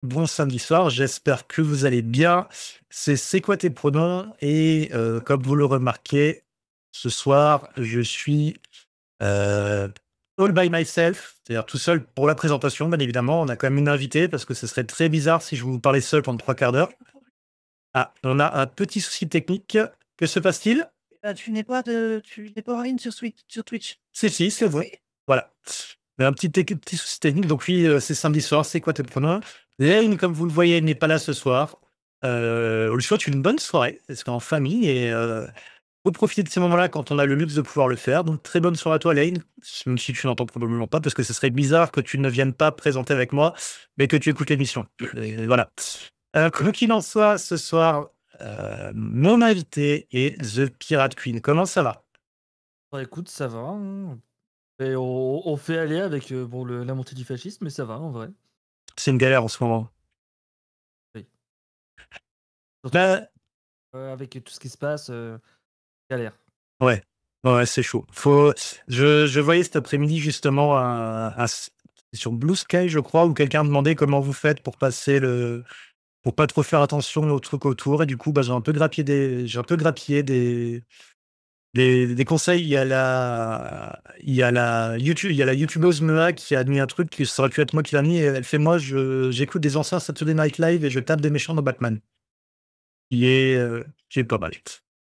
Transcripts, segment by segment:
Bon samedi soir, j'espère que vous allez bien. C'est quoi tes pronoms? Et comme vous le remarquez, ce soir, je suis heu, all by myself, c'est-à-dire tout seul pour la présentation, bien évidemment. On a quand même une invitée parce que ce serait très bizarre si je vous parlais seul pendant 3/4 d'heure. Ah, on a un petit souci technique. Que se passe-t-il? Tu n'es pas en ligne sur Twitch. Si, c'est vrai. Voilà. Un petit souci technique, donc oui, c'est samedi soir, c'est quoi tes pronoms? Lane, comme vous le voyez, n'est pas là ce soir. On lui souhaite une bonne soirée, parce qu'en famille et faut profiter de ces moments-là quand on a le luxe de pouvoir le faire. Donc très bonne soirée à toi, Lane, même si tu n'entends probablement pas, parce que ce serait bizarre que tu ne viennes pas présenter avec moi, mais que tu écoutes l'émission. Voilà. Quoi qu'il en soit, ce soir, mon invité est The Pirate Queen. Comment ça va? Bah, écoute, ça va, hein, et on fait aller avec, bon le la montée du fascisme, mais ça va en vrai. C'est une galère en ce moment. Oui. Surtout, Bah, avec tout ce qui se passe, galère. ouais, ouais, c'est chaud. Je voyais cet après-midi justement un sur Blue Sky, je crois, où quelqu'un demandait comment vous faites pour passer le pour pas trop faire attention aux trucs autour et du coup, bah, j'ai un peu grappillé des conseils. Il y a la youtubeuse Mea qui a mis un truc qui ça aurait pu être moi qui l'a mis et elle fait: «Moi, j'écoute des anciens Saturday Night Live et je tape des méchants dans Batman». Qui est pas mal.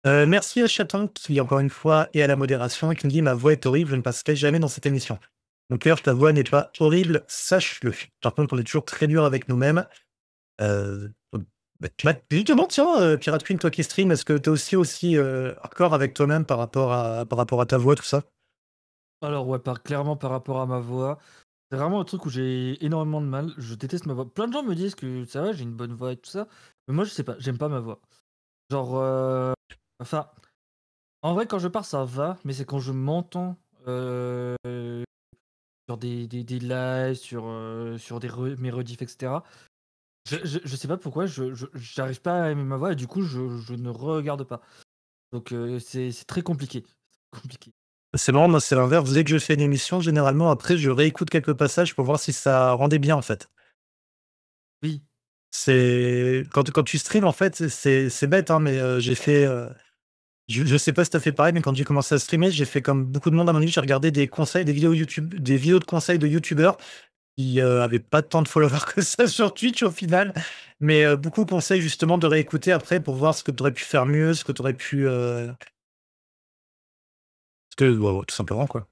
Merci à Chaton qui, encore une fois, est à la modération et qui me dit: «Ma voix est horrible, je ne passerai jamais dans cette émission». Mon cœur, ta voix n'est pas horrible, sache-le. Par contre, on est toujours très dur avec nous-mêmes. Justement, tiens, Pirate Queen, toi qui stream, est-ce que tu es aussi, hardcore avec toi-même par rapport à ta voix, tout ça? Alors ouais, clairement par rapport à ma voix, c'est vraiment un truc où j'ai énormément de mal. Je déteste ma voix. Plein de gens me disent que ça va, j'ai une bonne voix et tout ça, mais moi je sais pas, j'aime pas ma voix. Genre, enfin, en vrai quand je parle ça va, mais c'est quand je m'entends, sur des lives, sur mes rediffs et cetera. Je sais pas pourquoi j'arrive pas à aimer ma voix et du coup je ne regarde pas. Donc c'est très compliqué, compliqué. C'est marrant, moi, c'est l'inverse. Dès que je fais une émission, généralement, après, je réécoute quelques passages pour voir si ça rendait bien, en fait. Oui, C'est quand tu stream, en fait, c'est bête, hein, mais j'ai fait, je sais pas si tu as fait pareil, mais quand j'ai commencé à streamer, j'ai fait comme beaucoup de monde à mon avis, j'ai regardé des conseils, des vidéos YouTube, des vidéos de conseils de youtubeurs qui, avaient pas tant de followers que ça sur Twitch au final, mais beaucoup conseillent justement de réécouter après pour voir ce que tu aurais pu faire mieux, ce que tu aurais pu, ce que ouais, ouais, tout simplement, quoi.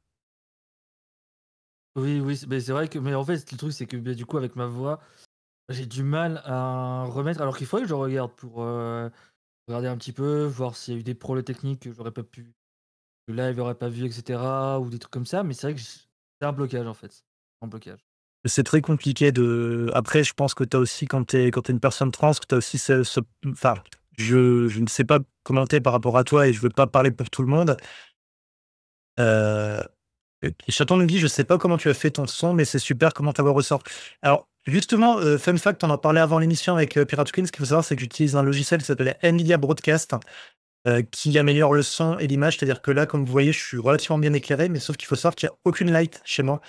oui, oui, c'est vrai que mais en fait, le truc, c'est que, beh, du coup, avec ma voix, j'ai du mal à remettre alors qu'il faudrait que je regarde pour, regarder un petit peu, voir s'il y a eu des problèmes techniques que j'aurais pas pu que live aurait pas vu et cetera ou des trucs comme ça, mais c'est vrai que c'est un blocage, en fait. Un blocage. C'est très compliqué de après je pense que tu as aussi quand tu es une personne trans, que tu as aussi enfin, je ne sais pas comment tu es par rapport à toi et je veux pas parler pour tout le monde. Heu et Chaton nous dit: «Je sais pas comment tu as fait ton son, mais c'est super comment ta voix ressort». Alors justement, fun fact, on en parlait avant l'émission avec, Pirate Queen. Ce qu'il faut savoir, c'est que j'utilise un logiciel qui s'appelle NVIDIA Broadcast, qui améliore le son et l'image. C'est-à-dire que là, comme vous voyez, je suis relativement bien éclairé, mais sauf qu'il faut savoir qu'il y a aucune light chez moi.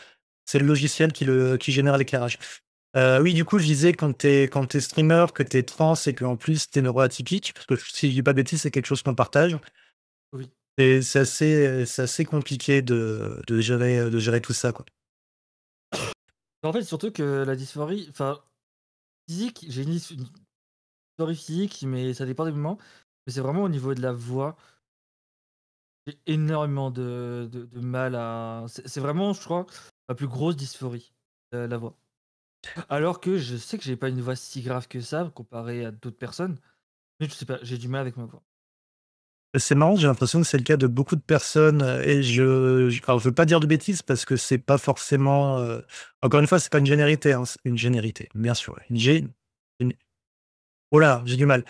C'est le logiciel qui génère l'éclairage. Oui, du coup, je disais quand tu es streamer, que tu es trans et qu'en plus tu es neuroatypique, parce que si je dis pas de bêtises, c'est quelque chose qu'on partage Oui. et c'est assez compliqué de gérer tout ça, quoi. En fait, surtout que la dysphorie, enfin, physique, j'ai une dysphorie physique, mais ça dépend des moments. Mais c'est vraiment au niveau de la voix. J'ai énormément de mal à c'est vraiment, je crois, ma plus grosse dysphorie, la voix. Alors que je sais que j'ai pas une voix si grave que ça, comparé à d'autres personnes, mais je sais pas, j'ai du mal avec ma voix. C'est marrant, j'ai l'impression que c'est le cas de beaucoup de personnes, et alors je veux pas dire de bêtises parce que c'est pas forcément, encore une fois, c'est pas une généralité, hein, c'est une généralité, bien sûr, ouais. Une oh là, j'ai du mal.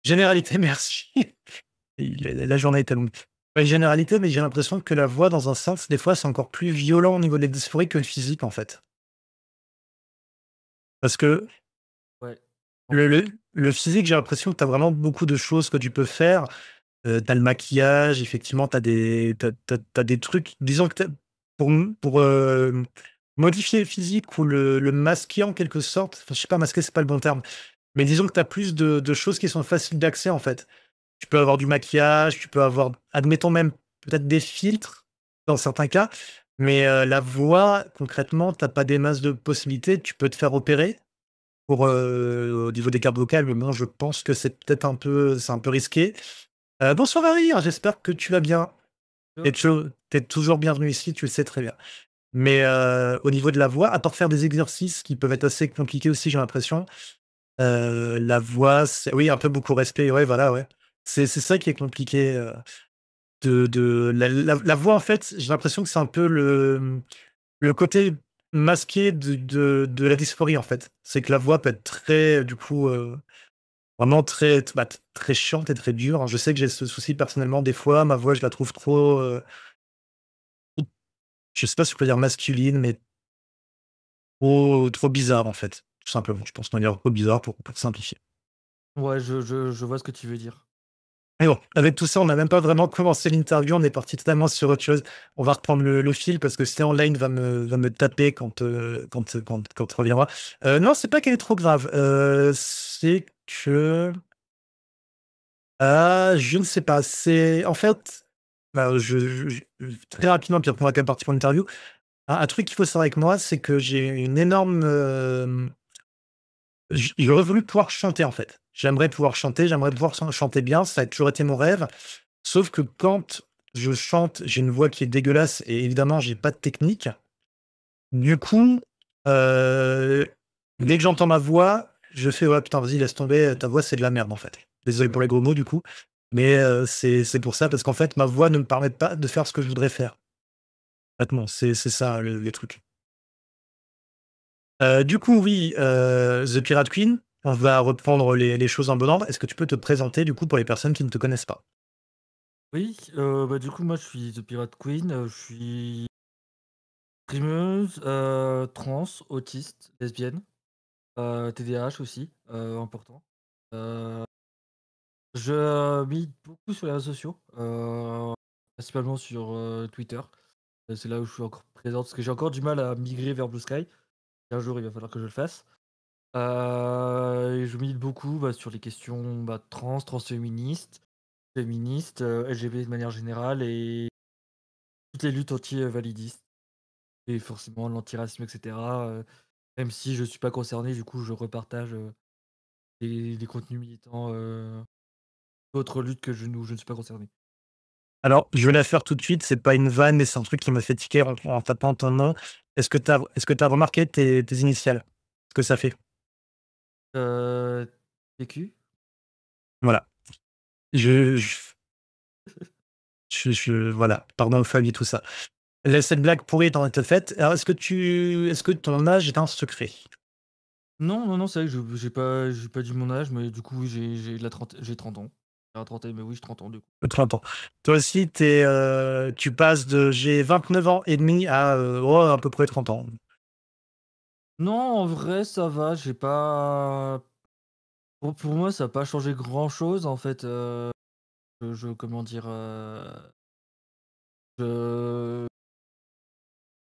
Généralité, merci. La journée est longue. Pas une généralité, mais j'ai l'impression que la voix, dans un sens, des fois, c'est encore plus violent au niveau de la dysphorie que le physique, en fait. Parce que Ouais. le physique, j'ai l'impression que tu as vraiment beaucoup de choses que tu peux faire. Tu le maquillage, effectivement, tu as des trucs disons que tu pour modifier le physique ou le masquer en quelque sorte. Enfin, je sais pas, masquer, c'est pas le bon terme, mais disons que tu as plus de choses qui sont faciles d'accès, en fait. Tu peux avoir du maquillage, tu peux avoir, admettons même peut-être des filtres dans certains cas, mais la voix, concrètement, tu as pas des masses de possibilités. Tu peux te faire opérer pour, au niveau des cordes vocales, mais bon, je pense que c'est un peu risqué. Bonsoir Harry, j'espère que tu vas bien. Tu Tu toujours bienvenu ici, tu le sais très bien. Mais au niveau de la voix, à part faire des exercices qui peuvent être assez compliqués aussi, j'ai l'impression, la voix, c'est oui, un peu beaucoup respect, ouais, voilà, ouais. C'est ça qui est compliqué, de la voix, en fait, j'ai l'impression que c'est un peu le côté masqué de la dysphorie, en fait. C'est que la voix peut être très, du coup, vraiment très très chiante et très dure. Je sais que j'ai ce souci personnellement des fois, ma voix, je la trouve trop, je sais pas si je peux dire masculine, mais trop bizarre, en fait, tout simplement. Je pense qu'on va dire trop bizarre pour simplifier. Ouais, je vois ce que tu veux dire. Mais bon, avec tout ça, on n'a même pas vraiment commencé l'interview, on est parti totalement sur autre chose. On va reprendre le fil parce que Stay Online va me taper quand on reviendra. Non, c'est pas qu'elle est trop grave, c'est que, je ne sais pas, c'est en fait, bah, je très rapidement, puis après on va quand même partir pour l'interview. Un truc qu'il faut savoir avec moi, c'est que j'ai une énorme, j'aurais voulu pouvoir chanter, en fait. J'aimerais pouvoir chanter, j'aimerais pouvoir chanter bien, ça a toujours été mon rêve. Sauf que quand je chante, j'ai une voix qui est dégueulasse et évidemment, j'ai pas de technique. Du coup, heu, dès que j'entends ma voix, je fais: «Ouais, putain, vas-y, laisse tomber, ta voix, c'est de la merde, en fait». Désolé pour les gros mots, du coup, mais c'est pour ça, parce qu'en fait, ma voix ne me permet pas de faire ce que je voudrais faire. Honnêtement, c'est ça le truc. Du coup, oui, The Pirate Queen, on va reprendre les choses en bon ordre. Est-ce que tu peux te présenter, du coup, pour les personnes qui ne te connaissent pas? Oui, bah, du coup, moi, je suis The Pirate Queen, je suis streameuse, trans, autiste, lesbienne, TDAH aussi, important. Heu, je milite beaucoup sur les réseaux sociaux, principalement sur, Twitter. C'est là où je suis encore présente, parce que j'ai encore du mal à migrer vers Blue Sky. Un jour, il va falloir que je le fasse. Et je milite beaucoup, bah, sur les questions, bah, trans, transféministes, féministes, LGBT de manière générale et toutes les luttes anti-validistes et forcément l'antiracisme et cetera, même si je suis pas concerné, du coup, je repartage, des contenus militants, d'autres luttes que je ne suis pas concerné. Alors, je vais la faire tout de suite, c'est pas une vanne, mais c'est un truc qui m'a fait tiquer en tapant ton nom. Est-ce que tu as remarqué tes initiales? Ce que ça fait? PQ? Voilà. Je je voilà, pardon aux familles, tout ça. Cette blague pourrie étant été faite, alors est-ce que ton âge est un secret? Non, non, non, c'est vrai que je j'ai pas dit mon âge, mais du coup, oui, j'ai 30 ans. J'ai la trentaine, mais oui, j'ai 30 ans, du coup. 30 ans. Toi aussi, tu passes de «j'ai 29 ans et demi» à, oh, à peu près 30 ans. Non, en vrai, ça va, j'ai pas pour moi, ça a pas changé grand-chose, en fait, comment dire? Je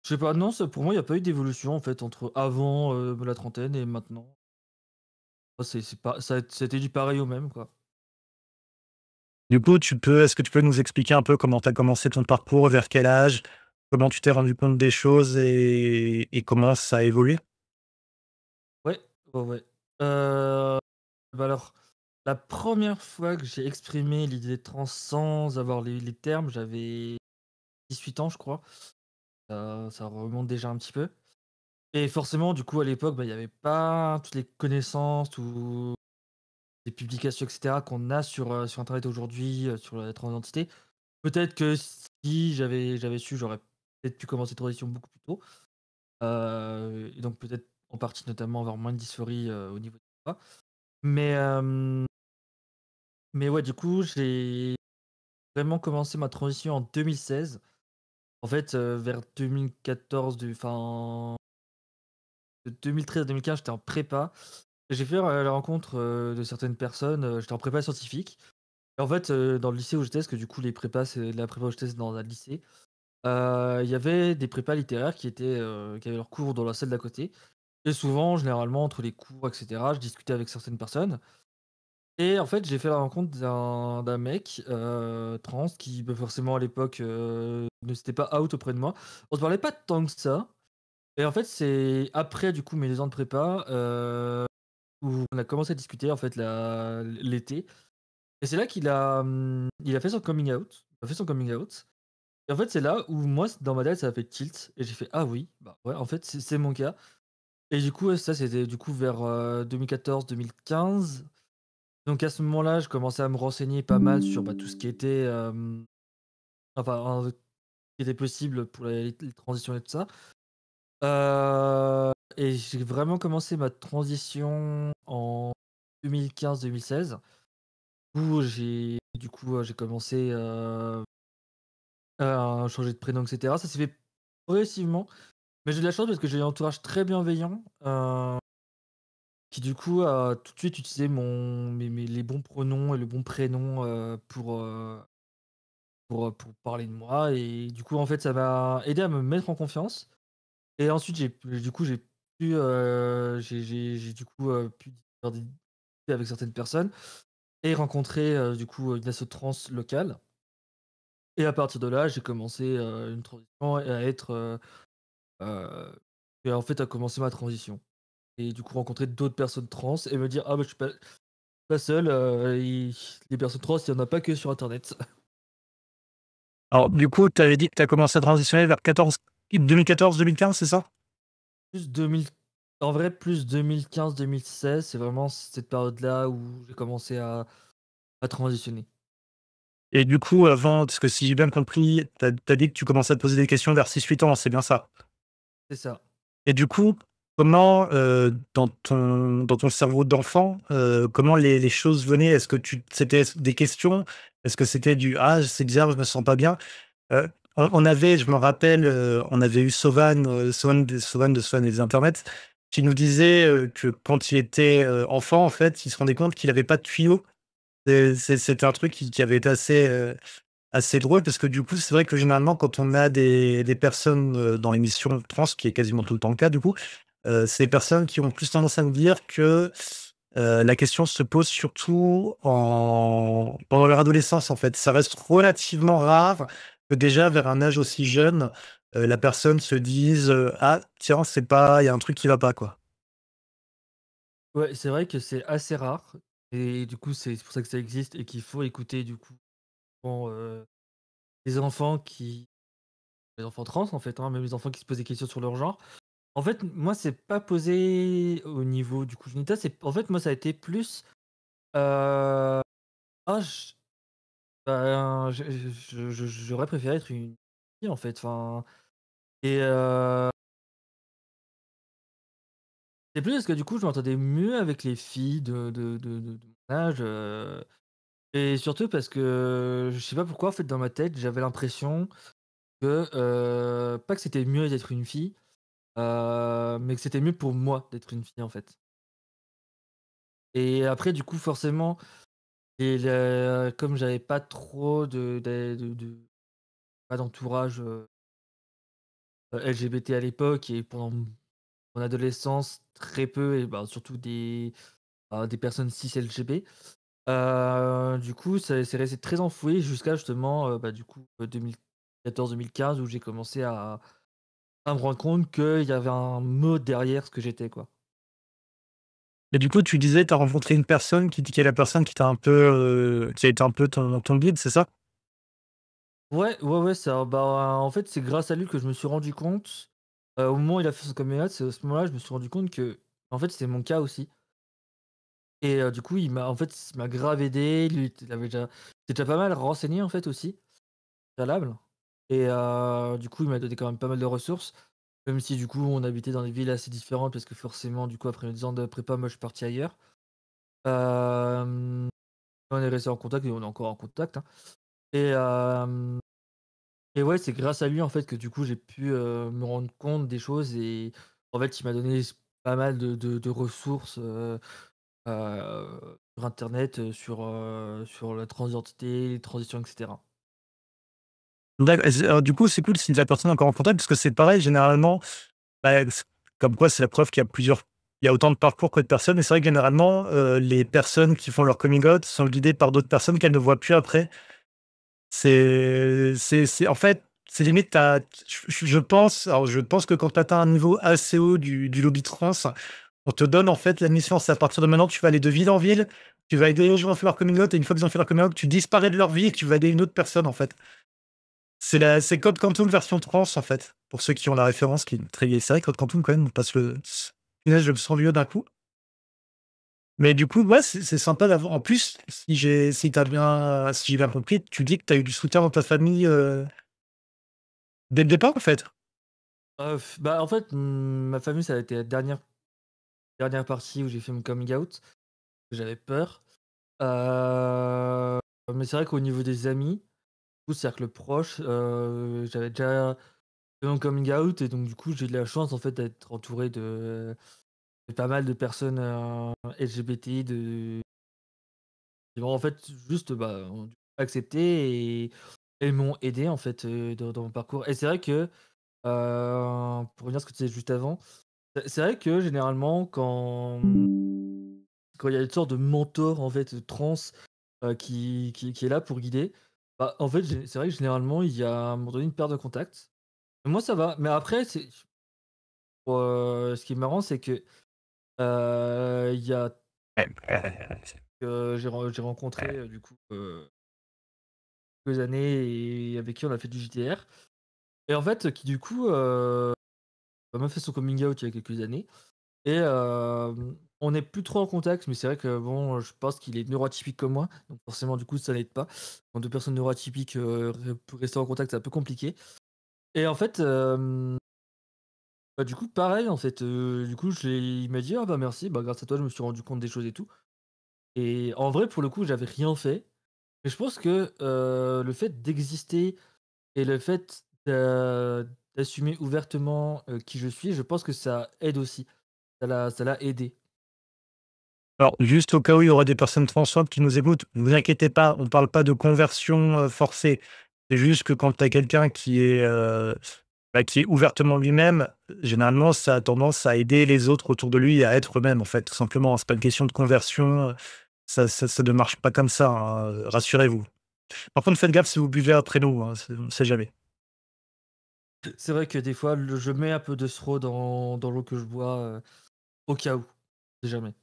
je sais pas, non, ça pour moi, il y a pas eu d'évolution, en fait, entre avant, la trentaine et maintenant. C'est pas ça a été du pareil au même, quoi. Du coup, est-ce que tu peux nous expliquer un peu comment tu as commencé ton parcours, vers quel âge? Comment tu t'es rendu compte des choses et comment ça a évolué? Ouais, ouais, ouais. Bah, alors, la première fois que j'ai exprimé l'idée trans sans avoir les termes, j'avais 18 ans, je crois. Ça remonte déjà un petit peu et forcément, du coup, à l'époque, bah, il y avait pas toutes les connaissances, tous les publications et cetera qu'on a sur internet aujourd'hui, sur la transidentité. Peut-être que si j'avais su, j'aurais peut-être pu commencer cette transition beaucoup plus tôt, et donc peut-être en partie notamment avoir moins de dysphorie, au niveau des bras. Mais, mais ouais, du coup, j'ai vraiment commencé ma transition en 2016. En fait, vers 2014, de 2013 à 2015, j'étais en prépa. J'ai fait, la rencontre, de certaines personnes, j'étais en prépa scientifique et en fait, dans le lycée où j'étais, parce que du coup les prépas, c'est la prépa où j'étais, c'est dans un lycée, il y avait des prépas littéraires qui avaient leurs cours dans la salle d'à côté et souvent, généralement, entre les cours et cetera, je discutais avec certaines personnes et en fait, j'ai fait la rencontre d'un mec, trans qui, bah, forcément à l'époque, ne s'était pas out auprès de moi. On se parlait pas tant que ça et en fait, c'est après du coup mes 2 ans de prépa, où on a commencé à discuter en fait l'été et c'est là il a fait son coming out. Il a fait son coming out et en fait, c'est là où moi, dans ma tête, ça a fait tilt et j'ai fait: «Ah oui, bah, ouais, en fait, c'est mon cas» et du coup, ouais, ça, c'était du coup vers, 2014-2015. Donc à ce moment-là, je commençais à me renseigner pas mal sur, bah, tout ce qui était, enfin, qui était possible pour les transitions et tout ça. Et j'ai vraiment commencé ma transition en 2015-2016 où j'ai commencé, à changer de prénom et cetera. Ça s'est fait progressivement, mais j'ai de la chance parce que j'ai un entourage très bienveillant, qui du coup a tout de suite utilisé les bons pronoms et le bon prénom, pour parler de moi et du coup, en fait, ça m'a aidé à me mettre en confiance et ensuite j'ai pu, j'ai du coup, pu faire des discuter avec certaines personnes et rencontrer, du coup, une asso trans locale et à partir de là, j'ai commencé, une transition et à être, heu et en fait, à commencer ma transition et du coup rencontrer d'autres personnes trans et me dire: «Ah bah, je suis pas seul, i les personnes trans, il y en a pas que sur internet». Alors, du coup, tu avais dit que tu as commencé à transitionner vers 2014-2015, c'est ça? Plus 2000 En vrai, plus 2015-2016, c'est vraiment cette période-là où j'ai commencé à transitionner. Et du coup, avant, parce que si j'ai bien compris, tu as dit que tu commençais à te poser des questions vers 6-8 ans, c'est bien ça? C'est ça. Et du coup, comment, dans ton cerveau d'enfant, comment les choses venaient? Est-ce que c'était des questions? Est-ce que c'était du: «Ah, c'est bizarre, je me sens pas bien»? On avait, je me rappelle, on avait eu Sovan de Swan et des internets, qui nous disait, que quand il était, enfant, en fait, il se rendait compte qu'il avait pas de tuyau. C'était un truc qui avait été assez drôle parce que du coup, c'est vrai que généralement quand on a des personnes, dans l'émission trans, ce qui est quasiment tout le temps le cas du coup, c'est des personnes qui ont plus tendance à nous dire que, la question se pose surtout pendant leur adolescence, en fait. Ça reste relativement rare que déjà vers un âge aussi jeune, la personne se dise, «Ah tiens, c'est pas il y a un truc qui va pas, quoi». Ouais, c'est vrai que c'est assez rare et du coup, c'est pour ça que ça existe et qu'il faut écouter du coup, bon, les enfants qui les enfants trans en fait, hein, même les enfants qui se posent des questions sur leur genre. En fait, moi, c'est pas posé au niveau du coup génital, c'est en fait, moi, ça a été plus, ah j ben, j'aurais préféré être une fille en fait, enfin et c'est plus parce que du coup, je m'entendais mieux avec les filles de mon âge, et surtout parce que je sais pas pourquoi, en fait, dans ma tête, j'avais l'impression que, pas que c'était mieux d'être une fille, mais que c'était mieux pour moi d'être une fille, en fait. Et après, du coup, forcément comme j'avais pas trop pas d'entourage, LGBT à l'époque et pendant mon adolescence, très peu et ben, surtout des personnes cis LGB. Du coup, c'est resté très enfoui jusqu'à justement, bah, du coup, 2014-2015 où j'ai commencé à me rendre compte qu'il y avait un mot derrière ce que j'étais, quoi. Et du coup, tu disais, tu as rencontré une personne qui est la personne qui t'a un peu, qui a été un peu ton guide, c'est ça? Ouais, ouais, ouais, ça bah, en fait, c'est grâce à lui que je me suis rendu compte, au moment où il a fait son coming out, c'est à ce moment-là, je me suis rendu compte que en fait, c'était mon cas aussi et du coup, il m'a grave aidé. Lui, il avait déjà s'était déjà pas mal renseigné, en fait, aussi, préalable et du coup, il m'a donné quand même pas mal de ressources. Même si du coup, on habitait dans des villes assez différentes parce que forcément, du coup, après 10 ans de prépa, moi, je suis parti ailleurs. Hem, on est resté en contact et on est encore en contact, hein et ouais, c'est grâce à lui, en fait, que du coup, j'ai pu, me rendre compte des choses et en fait, il m'a donné pas mal de ressources, sur internet, sur la transidentité, les transitions et cetera. Du coup, c'est cool si la personne est encore en contact parce que c'est pareil généralement, bah, comme quoi c'est la preuve qu'il y a autant de parcours que de personnes et c'est vrai que généralement, les personnes qui font leur coming out sont guidées par d'autres personnes qu'elles ne voient plus après. C'est en fait, c'est limite je pense je pense que quand tu atteins un niveau assez haut du lobby trans, on te donne en fait la mission, c'est à partir de maintenant, tu vas aller de ville en ville, tu vas aider les gens à faire leur coming out et une fois qu'ils ont fait leur coming out, tu disparais de leur vie et tu vas aider une autre personne en fait. C'est Code Quantum version trans en fait, pour ceux qui ont la référence qui est très vieille série Code Quantum quand même, parce que punaise je me sens vieux d'un coup. Mais du coup, ouais, c'est sympa d'avoir en plus, si j'ai bien compris, tu dis que tu as eu du soutien dans ta famille, dès le départ en fait? Bah, en fait, ma famille, ça a été la dernière partie où j'ai fait mon coming out. J'avais peur. Heu, mais c'est vrai qu'au niveau des amis, du coup, cercle proche, j'avais déjà fait mon coming out et donc du coup, j'ai eu de la chance, en fait, d'être entouré de pas mal de personnes, LGBT, qui m'ont, en fait, juste, bah, ont accepté et m'ont aidé, en fait, dans mon parcours et c'est vrai que, pour revenir à ce que tu disais juste avant, c'est vrai que généralement quand il y a une sorte de mentor en fait, trans, qui est là pour guider, bah, en fait, c'est vrai que généralement il y a à un moment donné une perte de contact. Moi ça va, mais après ce qui est marrant c'est que, il y a que j'ai rencontré, du coup, quelques années et avec qui on a fait du JDR et en fait, qui du coup, m'a fait son coming out il y a quelques années. Et on n'est plus trop en contact, mais c'est vrai que bon, je pense qu'il est neuroatypique comme moi, donc forcément du coup ça l'aide pas. Quand 2 personnes neuroatypiques, pour rester en contact, c'est un peu compliqué. Et en fait, bah, du coup pareil en fait, du coup il m'a dit: «Ah bah merci, bah grâce à toi je me suis rendu compte des choses et tout». Et en vrai pour le coup j'avais rien fait, mais je pense que, le fait d'exister et le fait d'assumer ouvertement, qui je suis, je pense que ça aide aussi. Ça l'a aidé. Alors, juste au cas où il y aura des personnes transphobes qui nous écoutent, ne vous inquiétez pas, on ne parle pas de conversion, forcée. C'est juste que quand tu as quelqu'un qui est ouvertement lui-même, généralement, ça a tendance à aider les autres autour de lui à être eux-mêmes, en fait, tout simplement. C'est pas une question de conversion, ça ne marche pas comme ça, hein, rassurez-vous. Par contre, faites gaffe si vous buvez après nous, hein, on ne sait jamais. C'est vrai que des fois, je mets un peu de Sro dans l'eau que je bois, au cas où, on jamais.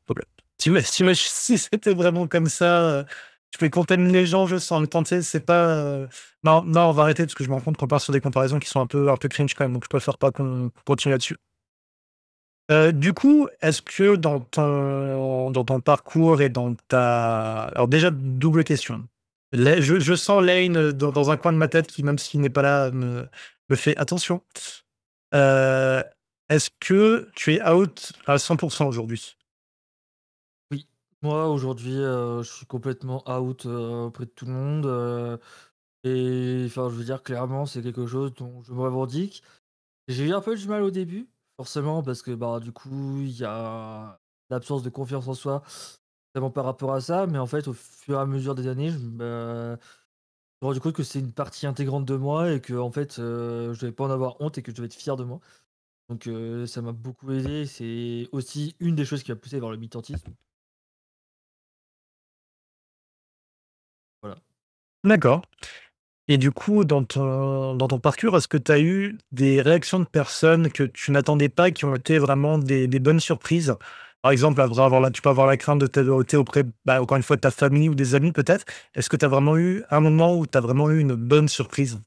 Problème. Si c'était vraiment comme ça, tu pouvais contaminer les gens juste en même temps, tu sais, c'est pas, non, non, on va arrêter parce que je me rends compte qu'on part sur des comparaisons qui sont un peu cringe quand même, donc je préfère pas qu'on continue là-dessus. Du coup, est-ce que dans ton parcours et dans ta alors déjà, double question. Je sens Lane, dans un coin de ma tête qui, même s'il n'est pas là, me fait: «Attention». Heu, Est-ce que tu es out à 100 aujourd'hui? Oui, moi aujourd'hui, je suis complètement out, auprès de tout le monde, et enfin, je veux dire clairement, c'est quelque chose dont je me revendique. J'ai eu un peu du mal au début, forcément parce que, bah, du coup, il y a l'absence de confiance en soi, notamment par rapport à ça, mais en fait, au fur et à mesure des années, je me suis rendu compte que c'est une partie intégrante de moi et que en fait, je devais pas en avoir honte et que je devais être fier de moi. Donc ça m'a beaucoup aidé. C'est aussi une des choses qui m'a poussé vers le militantisme. Voilà. D'accord. Et du coup, dans ton parcours, est-ce que tu as eu des réactions de personnes que tu n'attendais pas, qui ont été vraiment des bonnes surprises? Par exemple, tu peux avoir la crainte de t'adopter auprès, bah, encore une fois, de ta famille ou des amis peut-être. Est-ce que tu as vraiment eu un moment où tu as vraiment eu une bonne surprise?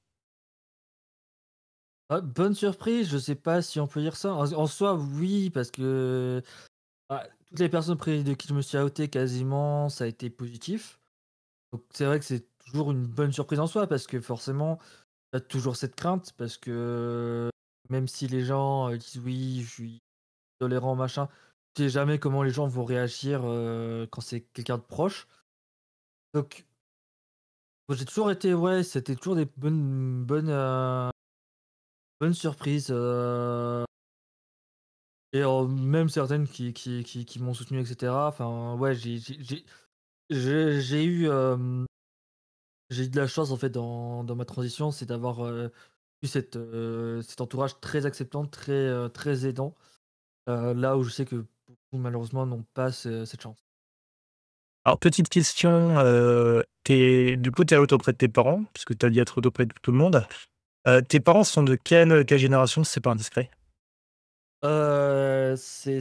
Ah, bonne surprise, je sais pas si on peut dire ça. En soi, oui, parce que, bah, toutes les personnes auprès de qui je me suis outé quasiment, ça a été positif. Donc c'est vrai que c'est toujours une bonne surprise en soi parce que forcément, tu as toujours cette crainte parce que même si les gens, disent: «Oui, je suis tolérant, machin», tu sais jamais comment les gens vont réagir, quand c'est quelqu'un de proche. Donc moi, j'ai toujours été ouais, c'était toujours des bonnes surprises, et même certaines qui m'ont soutenu et cetera. Enfin, ouais, j'ai eu, j'ai eu de la chance en fait dans ma transition, c'est d'avoir, eu cet entourage très acceptant, très aidant, là où je sais que beaucoup malheureusement n'ont pas cette chance. Alors petite question, tu es auprès de tes parents? Puisque tu as dit être auprès de tout le monde. Tes parents sont de quelle génération, si c'est pas indiscret? C'est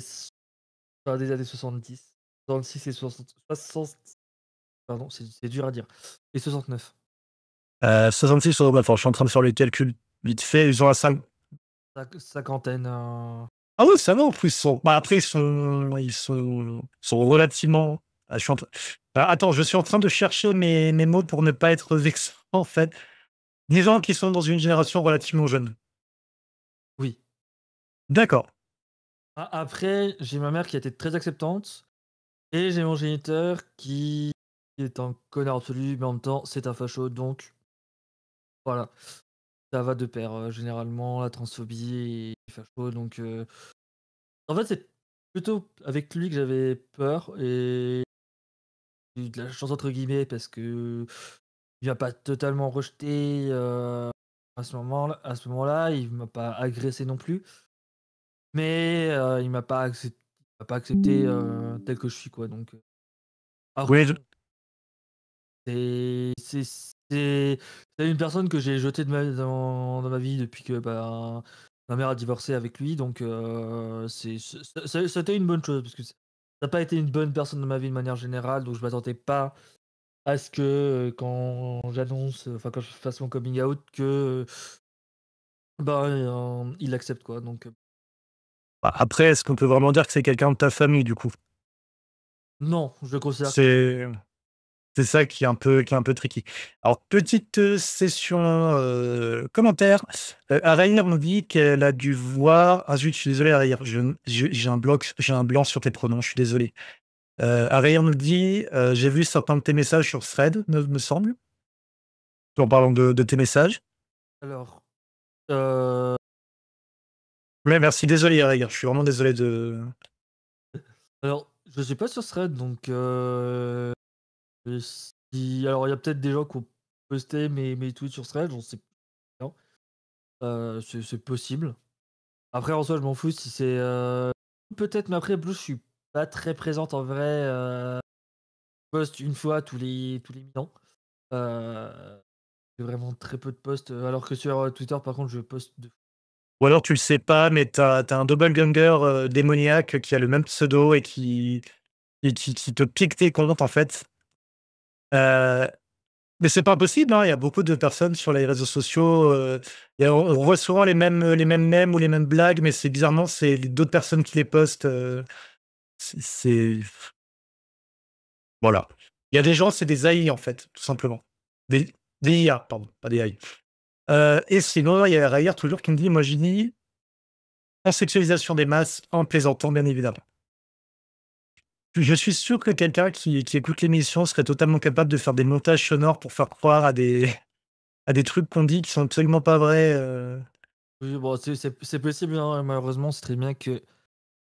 fin des années 70, 66 et 60 pardon, c'est dur à dire et 69. 66 sur enfin, je suis en train de faire les calculs vite fait, ils ont un Cinquantaine, ah ouais, ça va en plus, ils sont bah, après ils sont relativement je suis en train attends, je suis en train de chercher mes mots pour ne pas être vexant, en fait. Des gens qui sont dans une génération relativement jeune. oui. D'accord. Après, j'ai ma mère qui a été très acceptante et j'ai mon géniteur qui est un connard absolu, mais en même temps, c'est un facho, donc voilà, ça va de pair, généralement, la transphobie et les fachos, donc en fait, c'est plutôt avec lui que j'avais peur et j'ai eu de la «chance» entre guillemets parce qu'il m'a pas totalement rejeté, à ce moment-là, il m'a pas agressé non plus, mais il m'a pas accepté, tel que je suis, quoi, donc après Oui, bon, c'est c'est une personne que j'ai jetée dans ma vie depuis que, bah, ma mère a divorcé avec lui, donc c'était une bonne chose parce que ça a pas été une bonne personne dans ma vie de manière générale, donc je m'attendais pas à ce que, quand j'annonce, enfin quand je fasse mon coming out que, bah, il accepte quoi, donc bah, après, est-ce qu'on peut vraiment dire que c'est quelqu'un de ta famille, du coup? non, je le considère comme C'est c'est ça qui est un peu tricky. Alors petite, session, commentaires. Araïna nous dit qu'elle a dû voir ah zut, je suis désolé Araïna, j'ai un blanc sur tes pronoms, je suis désolé. Araïna nous dit, «J'ai vu certains de tes messages sur Thread», me semble, en parlant de tes messages. alors, heu, Ouais, merci, désolé Araïna, je suis vraiment désolé de alors je suis pas sur Thread donc si alors il y a peut-être des gens qui ont posté mes tweets sur Threads, j'en sais rien. C'est possible. Après en soi, je m'en fous si c'est, peut-être, mais après Blue, je suis pas très présente en vrai, je poste une fois tous les 1000 ans. Heu, j'ai vraiment très peu de posts, alors que sur, Twitter par contre je poste de ou alors tu le sais pas, mais t'as as un doppelganger, démoniaque qui a le même pseudo et qui te pique tes comptes, en fait. Heu Mais c'est pas impossible, hein, il y a beaucoup de personnes sur les réseaux sociaux, et on voit souvent les mêmes mèmes ou les mêmes blagues, mais c'est bizarrement, c'est d'autres personnes qui les postent, c'est voilà. Il y a des gens, c'est des AI, en fait, tout simplement. Des des IA, pardon, pas des AI. Et sinon, il y a Rayher toujours qui me dit: «Moi, je dis en sexualisation des masses, en plaisantant, bien évidemment». Je suis sûr que quelqu'un qui écoute l'émission serait totalement capable de faire des montages sonores pour faire croire à des trucs qu'on dit qui sont absolument pas vrais, oui, bon, c'est possible, hein, malheureusement, c'est très bien que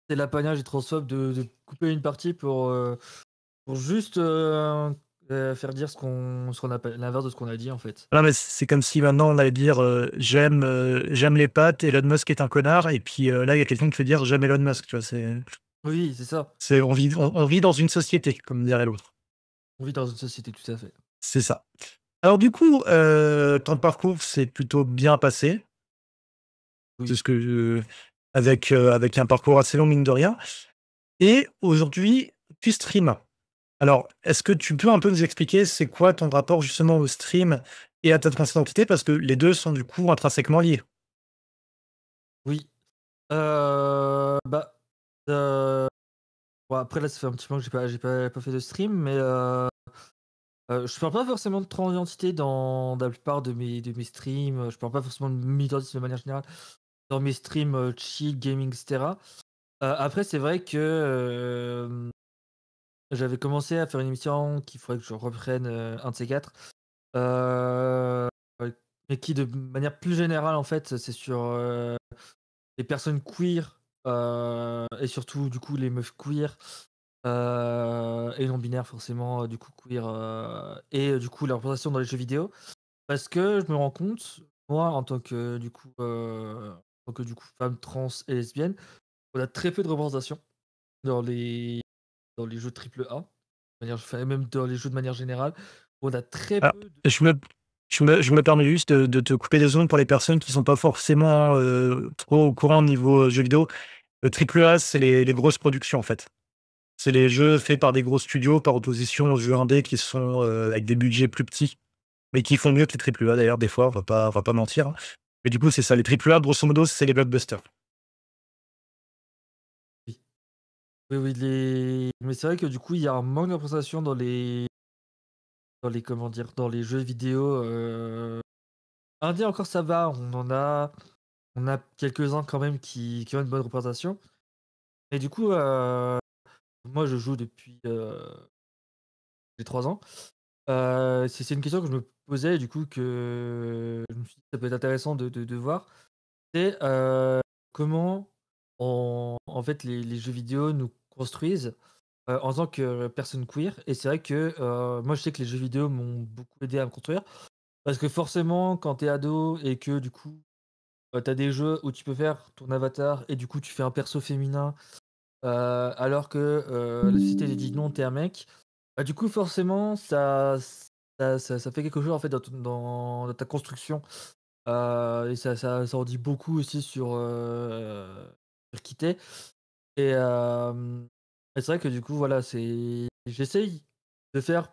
c'est l'apanage des transphobes de couper une partie pour juste, faire dire ce qu'on appelle l'inverse de ce qu'on a dit, en fait. Non, mais c'est comme si maintenant on allait dire, «J'aime les pâtes, Elon Musk est un connard» et puis, là, il y a quelqu'un qui fait dire: «J'aime Elon Musk», tu vois? Oui, c'est ça. On vit dans une société, comme dirait l'autre. On vit dans une société, tout à fait. C'est ça. Alors du coup, ton parcours s'est plutôt bien passé. C'est Oui. ce que avec un parcours assez long, mine de rien, et aujourd'hui, tu streams. Alors, est-ce que tu peux un peu nous expliquer c'est quoi ton rapport justement au stream et à ta transidentité? Parce que les 2 sont du coup intrinsèquement liés. Oui. Bah, heu, bon après là, ça fait un petit moment que j'ai pas fait de stream, mais je parle pas forcément de transidentité dans la plupart de mes streams, je parle pas forcément de militantisme de manière générale dans mes streams, chill, gaming et cetera. Après c'est vrai que, j'avais commencé à faire une émission qu'il faudrait que je reprenne, un de ces 4, heu, mais qui de manière plus générale en fait, c'est sur, les personnes queer, et surtout du coup les meufs queer. et non-binaires forcément, du coup queer, et du coup la représentation dans les jeux vidéo. Parce que je me rends compte, moi en tant que femme trans et lesbienne, on a très peu de représentation dans les jeux triple A, de manière enfin même dans les jeux de manière générale, on a très Alors, peu de je me permets juste de te couper 2 secondes pour les personnes qui sont pas forcément, trop au courant au niveau, jeux vidéo. Le triple A, c'est les grosses productions, en fait. C'est les jeux faits par des gros studios par opposition aux jeux indés qui sont, avec des budgets plus petits, mais qui font mieux que les triple A d'ailleurs des fois, on va pas mentir, hein. Mais du coup, c'est ça, les triple A grosso modo, c'est les blockbusters. oui, oui, oui, mais c'est vrai que du coup, il y a un manque de représentation dans les comment dire? Dans les jeux vidéo, indés encore ça va, on a quelques-uns quand même qui ont une bonne représentation et du coup, moi je joue depuis, j'ai 3 ans. C'est une question que je me posais et du coup que je me suis dit: «Ça peut être intéressant de voir». C'est, comment en fait les jeux vidéo nous construisent, en tant que personne queer et c'est vrai que, moi je sais que les jeux vidéo m'ont beaucoup aidé à me construire. Parce que forcément quand tu es ado et que du coup, tu as des jeux où tu peux faire ton avatar et du coup tu fais un perso féminin, alors que, la société te dit: «Non, tu es un mec». Bah, du coup forcément ça fait quelque chose en fait dans ta construction. Et ça en dit beaucoup aussi sur qui tu es et c'est vrai que du coup, voilà, j'essaye de faire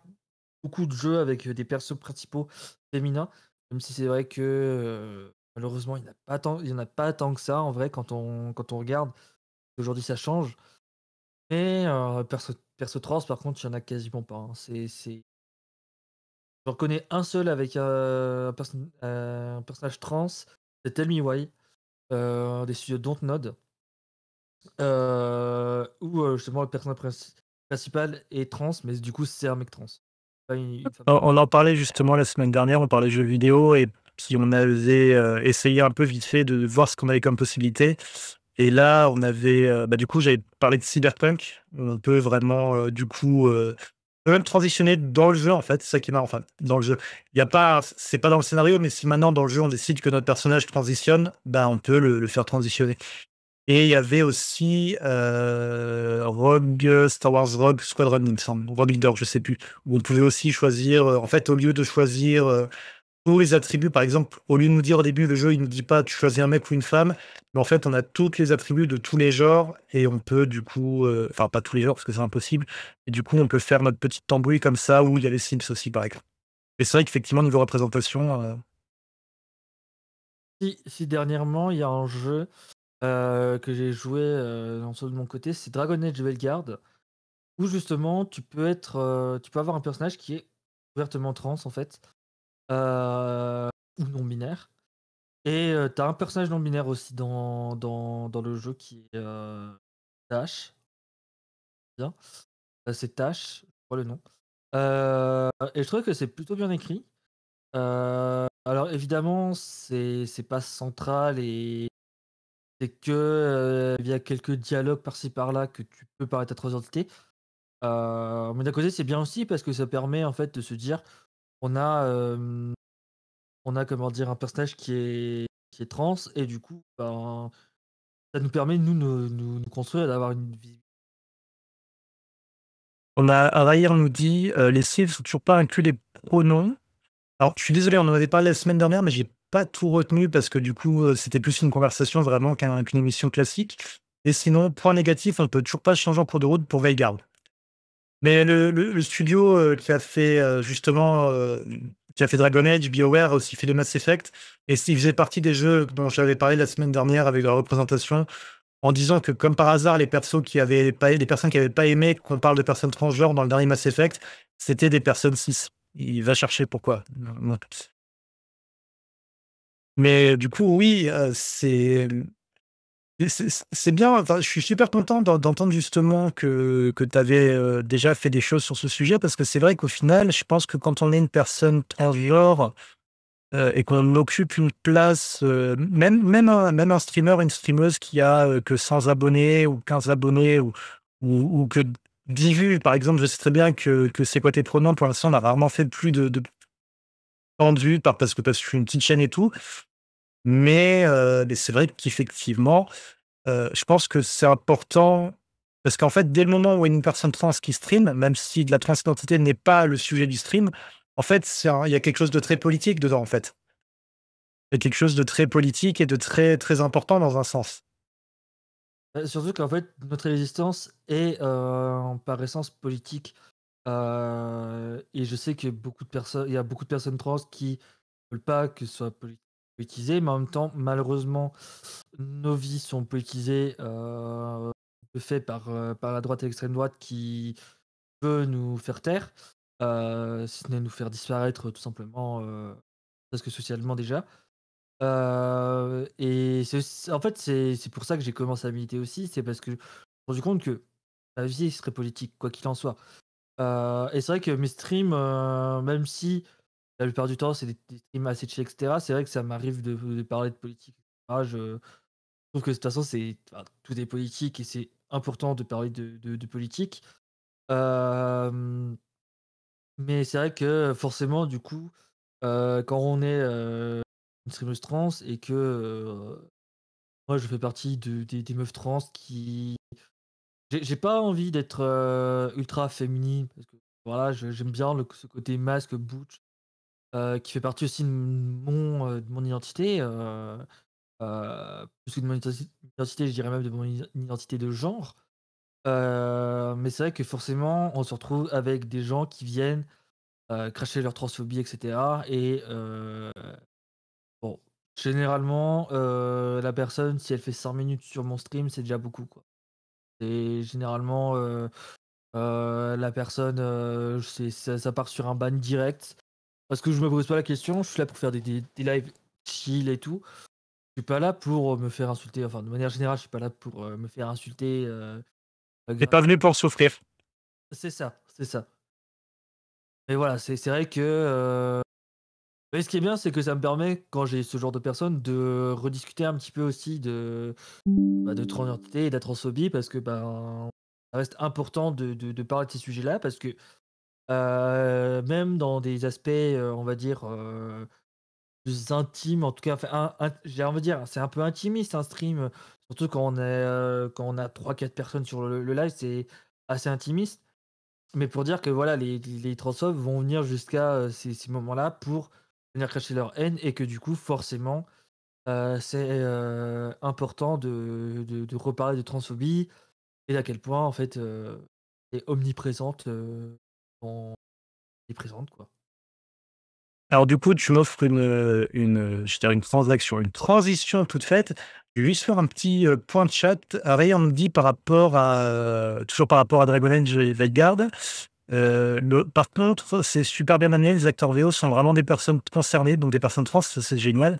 beaucoup de jeux avec, des persos principaux féminins, même si c'est vrai que, malheureusement, il y en a pas tant que ça en vrai quand on regarde. Aujourd'hui, ça change, mais perso trans par contre, il y en a quasiment pas, hein. J'en connais un seul avec, un personnage trans, c'est Tell Me Why. Des studios Dontnod, où, justement le personnage principal est trans, mais du coup c'est un mec trans, pas une femme trans. On en parlait justement la semaine dernière, on parlait jeux vidéo et puis on avait, essayé un peu vite fait de voir ce qu'on avait comme possibilité et là, on avait, bah, du coup, j'avais parlé de Cyberpunk. On peut vraiment, du coup, peut même transitionner dans le jeu, en fait, c'est ça qui est marrant, enfin, dans le jeu. Il y a pas c'est pas dans le scénario, mais si maintenant dans le jeu, on décide que notre personnage transitionne, bah, on peut le faire transitionner. Et il y avait aussi, Star Wars Rogue Squadron, il me semble, Rogue Leader, je sais plus, où on pouvait aussi choisir, en fait, au lieu de choisir, tous les attributs, par exemple, au lieu de nous dire au début, le jeu, il nous dit pas: «Tu choisis un mec ou une femme», mais en fait, on a toutes les attributs de tous les genres et on peut du coup, enfin, pas tous les genres parce que c'est impossible et du coup, on peut faire notre petite tambouille comme ça, où il y a les Sims aussi, par exemple. Et c'est vrai qu'effectivement, niveau représentation, Si dernièrement il y a un jeu, que j'ai joué, en solo de mon côté, c'est Dragon Age Veilguard, où justement tu peux avoir un personnage qui est ouvertement trans en fait, ou non binaire et tu as un personnage non binaire aussi dans le jeu qui est, Tash, bien, c'est Tash, je crois le nom, et je trouve que c'est plutôt bien écrit. Alors évidemment, c'est pas central et c'est que, via quelques dialogues par-ci par-là que tu peux paraître à 3 identités. Mais d'un côté, c'est bien aussi parce que ça permet en fait de se dire: on a, on a comment dire? Un personnage qui est trans et du coup, ben, ça nous permet nous nous construire et d'avoir une vie. on a Araïr nous dit, «Les Sims sont toujours pas inclus les pronoms». Alors, je suis désolé, on en avait parlé la semaine dernière, mais j'ai pas tout retenu parce que du coup, c'était plus une conversation vraiment qu'une émission classique et sinon, point négatif, on peut toujours pas changer en cours de route pour Veilguard. Mais le studio, qui a fait, justement, qui a fait Dragon Age, BioWare a aussi fait les Mass Effect et s'il faisait partie des jeux dont j'avais parlé la semaine dernière avec la représentation, en disant que comme par hasard, les personnes qui avaient pas aimé qu'on parle de personnes transgenres dans le dernier Mass Effect, c'était des personnes cis. Il va chercher pourquoi. Mais du coup, oui, c'est bien, enfin, je suis super content d'entendre justement que tu avais, déjà fait des choses sur ce sujet parce que c'est vrai qu'au final, je pense que quand on est une personne transgenre, et qu'on occupe une place, même un streamer, une streameuse qui a, que 100 abonnés ou 15 abonnés ou que Bivu, par exemple, je sais très bien que C'est quoi tes pronoms, pour l'instant, on a rarement fait plus de tant de vues parce que je suis une petite chaîne et tout. Mais c'est vrai qu'effectivement, je pense que c'est important parce qu'en fait, dès le moment où il y a une personne trans qui stream, même si de la transidentité n'est pas le sujet du stream, en fait, il y a quelque chose de très politique dedans, en fait. Il y a quelque chose de très politique et de très, très important dans un sens. Surtout qu'en fait, notre résistance est, par essence politique, et je sais que beaucoup de personnes il y a beaucoup de personnes trans qui veulent pas que ce soit politisé, mais en même temps, malheureusement, nos vies sont politisées, de fait par la droite et l'extrême droite qui veut nous faire taire, si ce n'est nous faire disparaître tout simplement, presque socialement déjà. Et c'est aussi en fait, c'est pour ça que j'ai commencé à militer aussi, c'est parce que je me suis rendu compte que ma vie serait politique, quoi qu'il en soit. Et c'est vrai que mes streams, même si la plupart du temps, c'est des streams assez chill et cetera, c'est vrai que ça m'arrive de parler de politique et cetera. Je trouve que de toute façon, tout est politique et c'est important de parler de politique. Hem, mais c'est vrai que forcément, du coup, quand on est, une streameuse trans et que, moi je fais partie des meufs trans qui j'ai pas envie d'être, ultra féminine parce que voilà, j'aime bien ce côté masque, butch, qui fait partie aussi de mon identité, plus que de mon identité, je dirais même de mon identité de genre. Mais c'est vrai que forcément, on se retrouve avec des gens qui viennent, cracher leur transphobie et cetera et bon, généralement, la personne, si elle fait 5 minutes sur mon stream, c'est déjà beaucoup, quoi. Et généralement, la personne, ça part sur un ban direct parce que je me pose pas la question, je suis là pour faire des lives chill et tout. Je suis pas là pour, me faire insulter, enfin, de manière générale, je suis pas là pour, me faire insulter, Tu gra pas venu pour souffrir. c'est ça, c'est ça. Mais voilà, c'est vrai que, mais ce qui est bien, c'est que ça me permet, quand j'ai ce genre de personnes, de rediscuter un petit peu aussi de transidentité et de la transphobie parce que, ben, ça reste important de parler de ces sujets-là parce que, même dans des aspects, on va dire, plus intimes, en tout cas, enfin, j'ai envie de dire, c'est un peu intimiste un stream, surtout quand on a 3 4 personnes sur le live, c'est assez intimiste. Mais pour dire que voilà, les transphobes vont venir jusqu'à, ces moments-là pour venir cacher leur haine et que du coup, forcément, c'est, important de reparler de transphobie et à quel point en fait, elle est omniprésente, dans omniprésente quoi. Alors du coup, tu m'offres je dirais une transaction, une transition toute faite. Je vais juste faire un petit, point de chat. Ray, me dit par rapport à, toujours par rapport à Dragon Age et Veilguard, par contre, c'est super bien amené, les acteurs VO sont vraiment des personnes concernées, donc des personnes trans, ça c'est génial.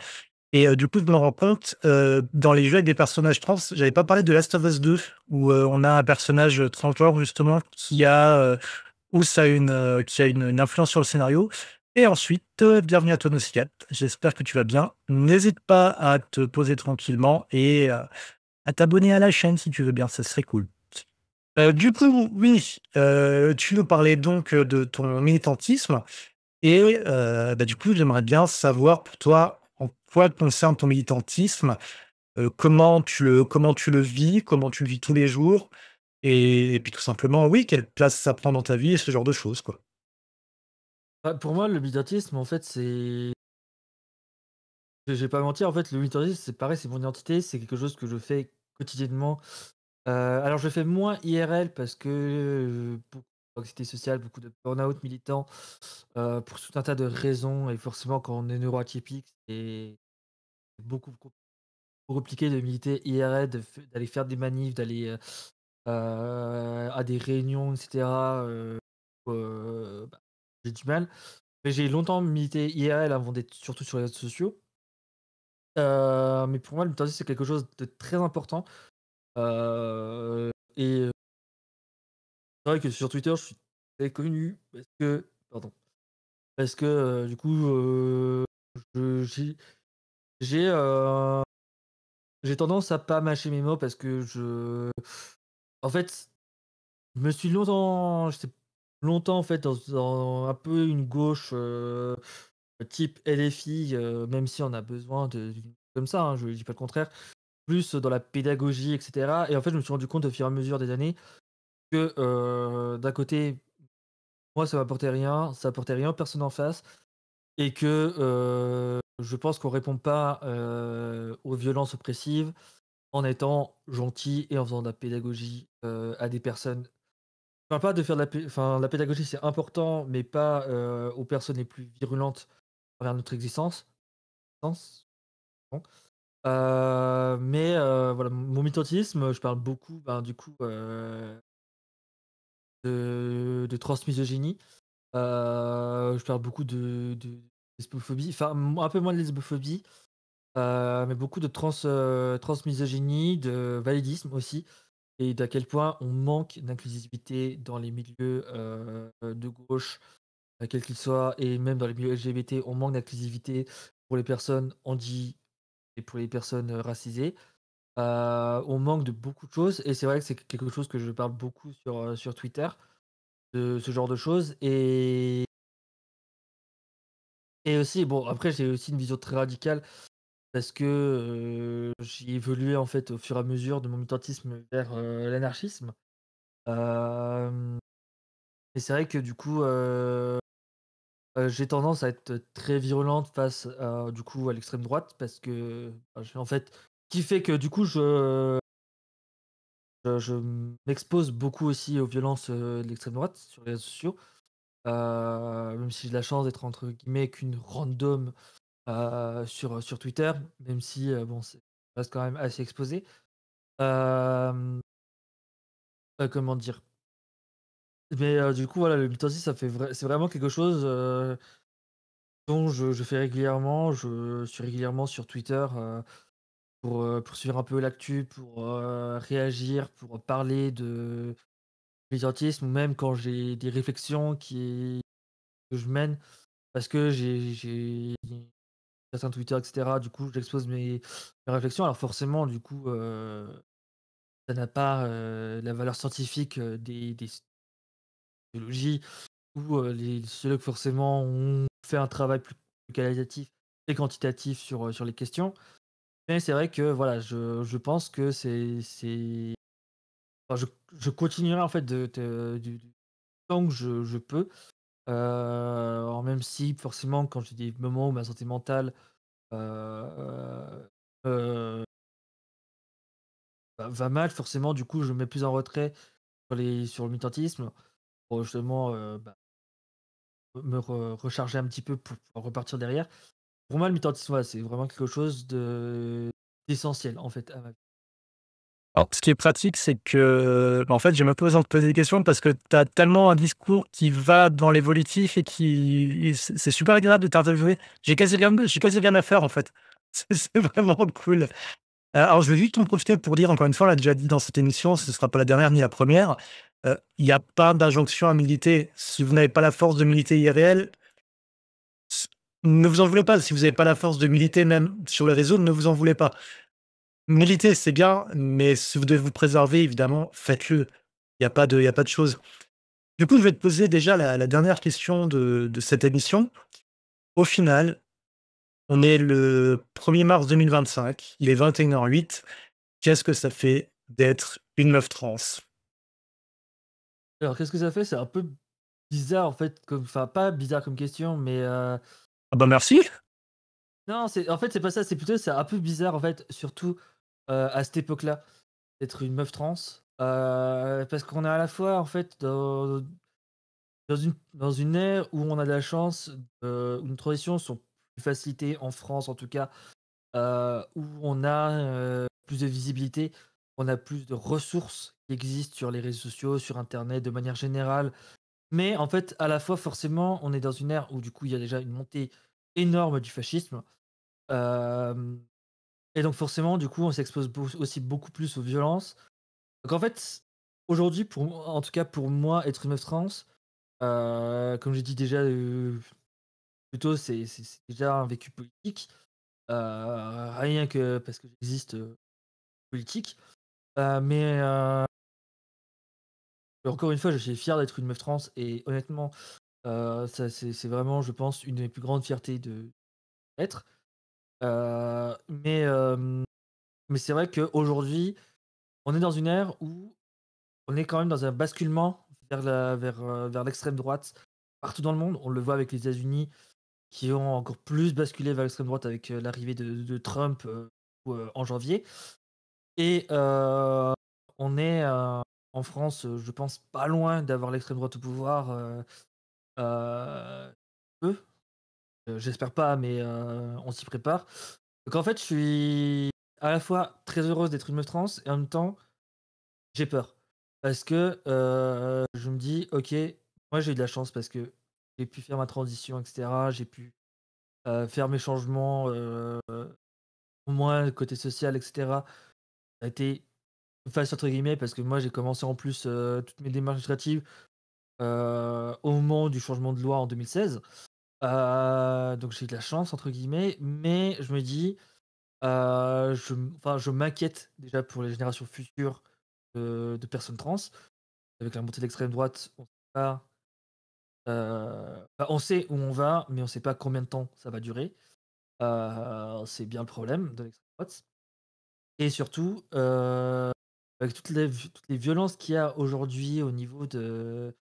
Et du coup, je me rends compte, dans les jeux avec des personnages trans, j'avais pas parlé de Last of Us 2 où, on a un personnage, transgenre justement où ça a qui a une influence sur le scénario. Et ensuite, bienvenue à toi Nocicat. J'espère que tu vas bien. N'hésite pas à te poser tranquillement et à t'abonner à la chaîne si tu veux bien, ça serait cool. Du coup, oui, tu nous parlais donc, de ton militantisme et bah, du coup, j'aimerais bien savoir pour toi, en quoi concerne ton militantisme, comment tu le vis? Comment tu le vis tous les jours? Et puis tout simplement, oui, quelle place ça prend dans ta vie et ce genre de choses, quoi. Bah, pour moi, le militantisme en fait, je vais pas mentir, en fait, le militantisme, c'est pareil, c'est mon identité, c'est quelque chose que je fais quotidiennement. Alors je le fais moins IRL parce que, beaucoup d'anxiété sociale, beaucoup de burn-out militant, pour tout un tas de raisons et forcément quand on est neuroatypique, c'est beaucoup compliqué de militer IRL, d'aller faire des manifs, d'aller, à des réunions et cetera, bah, j'ai du mal. Mais j'ai longtemps milité IRL avant d'être surtout sur les réseaux sociaux. Mais pour moi, le militantisme, c'est quelque chose de très important, et c'est vrai que sur Twitter, je suis très connu parce que, du coup, je j'ai, heu, j'ai tendance à pas mâcher mes mots parce que en fait, Je me suis longtemps j'étais longtemps en fait dans un peu une gauche, type LFI, même si on a besoin de d'une comme ça, hein, je dis pas le contraire. Plus dans la pédagogie et cetera et en fait, je me suis rendu compte au fur et à mesure des années que, d'un côté, moi ça apportait rien aux personnes en face et que, je pense qu'on répond pas, aux violences oppressives en étant gentil et en faisant de la pédagogie, à des personnes. Enfin, pas de faire de la pédagogie, c'est important, mais pas, aux personnes les plus virulentes envers notre existence sens, pardon. Mais, voilà, mon militantisme, je parle beaucoup, ben, du coup, de transmisogynie. Je parle beaucoup de lesbophobie, enfin, un peu moins de lesbophobie, mais beaucoup de transmisogynie, de validisme aussi et d'à quel point on manque d'inclusivité dans les milieux, de gauche, quels qu'ils soient et même dans les milieux LGBT, on manque d'inclusivité pour les personnes handi et pour les personnes, racisées. On manque de beaucoup de choses et c'est vrai que c'est quelque chose que je parle beaucoup sur Twitter, de ce genre de choses et aussi bon après j'ai aussi une vision très radicale parce que, j'ai évolué en fait au fur et à mesure de mon militantisme vers, l'anarchisme. Hem et c'est vrai que du coup, j'ai tendance à être très virulente face à du coup à l'extrême droite parce que, bah, j'ai en fait qui fait que du coup je m'expose beaucoup aussi aux violences, de l'extrême droite sur les réseaux sociaux. Même si j'ai la chance d'être entre guillemets «qu'une random», sur Twitter, même si, bon c'est ça reste quand même assez exposé. Hem, comment dire? Mais, du coup voilà le militantisme ça fait c'est vraiment quelque chose, dont je fais régulièrement. Je suis régulièrement sur Twitter, pour suivre un peu l'actu, pour, réagir, pour parler de militantisme ou même quand j'ai des réflexions que je mène parce que j'ai certains Twitter et cetera, du coup, j'expose mes réflexions. Alors forcément, du coup, ça n'a pas, la valeur scientifique, des sociologies où, les sociologues forcément ont fait un travail plus qualitatif et quantitatif sur les questions. Mais c'est vrai que voilà, je pense que enfin, je continuerai en fait de du temps que je peux, même si forcément quand j'ai des moments où ma santé mentale, heu heu, va mal, forcément du coup je me mets plus en retrait sur le mutantisme pour justement, bah, me recharger un petit peu pour pouvoir repartir derrière. Pour moi le mutantisme, voilà, c'est vraiment quelque chose d'essentiel en fait à ma vie. Alors, ce qui est pratique, c'est que, en fait, j'ai même pas besoin de te poser des questions parce que tu as tellement un discours qui va dans l'évolutif et qui c'est super agréable de t'interviewer. J'ai quasi rien à faire, en fait. C'est vraiment cool. Alors, je vais juste en profiter pour dire, encore une fois, on l'a déjà dit dans cette émission, ce ne sera pas la dernière ni la première. Il y a pas d'injonction à militer. Si vous n'avez pas la force de militer IRL, s ne vous en voulez pas. Si vous n'avez pas la force de militer même sur les réseaux, ne vous en voulez pas. Militer, c'est bien, mais si vous devez vous préserver, évidemment, faites-le. Il y a pas de chose. Du coup, je vais te poser déjà la dernière question de cette émission. Au final, on est le 1er mars 2025, il est 21h08. Qu'est-ce que ça fait d'être une meuf trans? Alors qu'est-ce que ça fait? C'est un peu bizarre en fait comme enfin pas bizarre comme question, mais, Ah bah, merci. non, c'est en fait, c'est pas ça, c'est plutôt c'est un peu bizarre en fait, surtout, à cette époque-là, d'être une meuf trans, parce qu'on est à la fois en fait dans une ère où on a de la chance, où nos transitions sont plus facilitées en France en tout cas, où on a, plus de visibilité, on a plus de ressources qui existent sur les réseaux sociaux, sur internet de manière générale. Mais en fait, à la fois forcément, on est dans une ère où du coup, il y a déjà une montée énorme du fascisme, hem et donc forcément, du coup, on s'expose aussi beaucoup plus aux violences. Donc en fait, aujourd'hui, pour moi en tout cas pour moi, être une meuf trans, comme j'ai dit déjà, plus tôt, c'est déjà un vécu politique, rien que parce que j'existe, politique, mais encore une fois, je suis fier d'être une meuf trans et honnêtement, ça c'est vraiment, je pense, une des plus grandes fiertés de être. Mais mais c'est vrai qu'aujourd'hui, on est dans une ère où on est quand même dans un basculement vers l'extrême droite partout dans le monde. On le voit avec les États-Unis qui ont encore plus basculé vers l'extrême droite avec, l'arrivée de Trump, en janvier et on est, en France, je pense pas loin d'avoir l'extrême droite au pouvoir, peu, j'espère pas mais on s'y prépare. Donc en fait, je suis à la fois très heureuse d'être une meuf trans et en même temps, j'ai peur. Parce que, je me dis: «OK, moi j'ai eu de la chance parce que j'ai pu faire ma transition et cetera, j'ai pu, faire mes changements, au moins côté social et cetera». Ça a été «facile» entre guillemets parce que moi j'ai commencé en plus, toutes mes démarches administratives, au moment du changement de loi en 2016. Donc j'ai eu de «la chance» entre guillemets, mais je me dis, je m'inquiète déjà pour les générations futures de personnes trans. Avec la montée de l'extrême droite, on sait pas, on sait où on va, mais on sait pas combien de temps ça va durer. C'est bien le problème de l'extrême droite et surtout, avec toutes les violences qu'il y a aujourd'hui au niveau de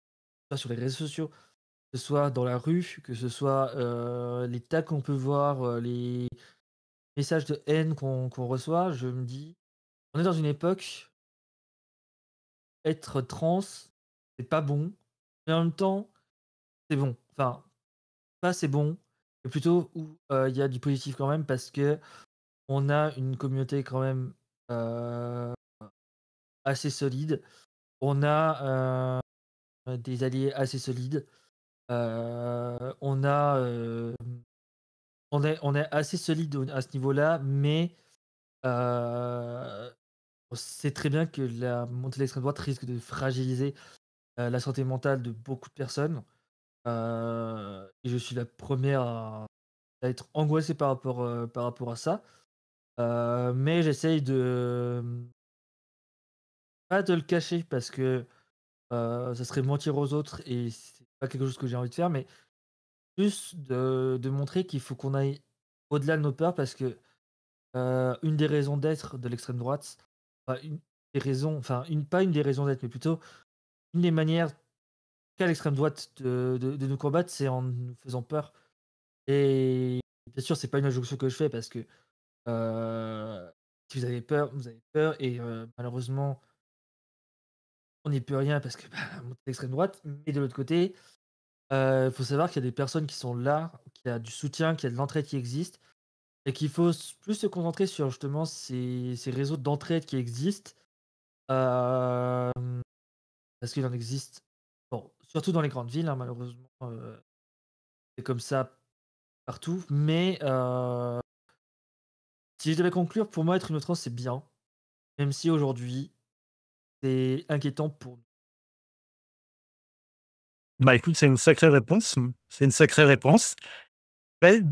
sur les réseaux sociaux, que ce soit dans la rue, que ce soit, les tags qu'on peut voir, les messages de haine qu'on reçoit, je me dis: «On est dans une époque, être trans, c'est pas bon, mais en même temps, c'est bon». Enfin, pas c'est bon, mais plutôt où, il y a du positif quand même parce que on a une communauté quand même, heu, assez solide. On a, des alliés assez solides. On est assez solide à ce niveau-là, mais on sait très bien que la montée de l'extrême droite risque de fragiliser, la santé mentale de beaucoup de personnes. Et je suis la première à être angoissé par rapport à ça. Mais j'essaye de, pas de le cacher parce que, ça serait mentir aux autres et c'est pas quelque chose que j'ai envie de faire, mais plus de montrer qu'il faut qu'on aille au-delà de nos peurs parce que, une des raisons d'être de l'extrême droite, une des raisons, enfin pas une des raisons d'être, mais plutôt une des manières qu'a l'extrême droite de nous combattre, c'est en nous faisant peur et bien sûr, c'est pas une injonction que je fais parce que, si vous avez peur, vous avez peur et malheureusement on n'y peut rien parce que, bah, montée d'extrême droite, mais de l'autre côté, il faut savoir qu'il y a des personnes qui sont là, qu'il y a du soutien, qu'il y a de l'entraide qui existe et qu'il faut plus se concentrer sur justement ces réseaux d'entraide qui existent, hem, parce qu'il en existe, bon, surtout dans les grandes villes, hein, malheureusement, c'est comme ça partout, mais si je devais conclure, pour moi, être une trans, c'est bien, même si aujourd'hui, c'est inquiétant pour nous. Bah, écoute, c'est une sacrée réponse, c'est une sacrée réponse. Ouais,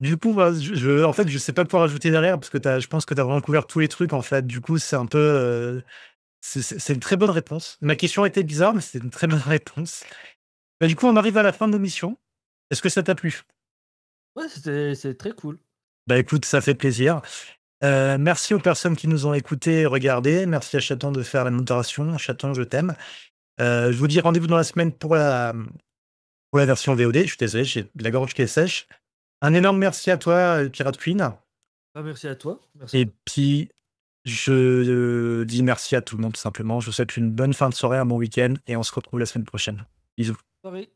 du coup, bah, en fait, je sais pas quoi rajouter derrière parce que je pense que tu as vraiment couvert tous les trucs, en fait. Du coup, c'est un peu, c'est une très bonne réponse. Ma question était bizarre, mais c'est une très bonne réponse. Bah, du coup, on arrive à la fin de l'émission. Est-ce que ça t'a plu? Ouais, c'est très cool. Bah, écoute, ça fait plaisir. Merci aux personnes qui nous ont écoutés et regardés. Merci à Chaton de faire la modération. Chaton, je t'aime. Je vous dis rendez-vous dans la semaine pour la version VOD. Je suis désolé, j'ai la gorge qui est sèche. Un énorme merci à toi, Pirate Queen. Bah, merci à toi, merci à Et toi. puis, je dis merci à tout le monde, tout simplement. Je vous souhaite une bonne fin de soirée, un bon week-end et on se retrouve la semaine prochaine. Bisous. Pareil.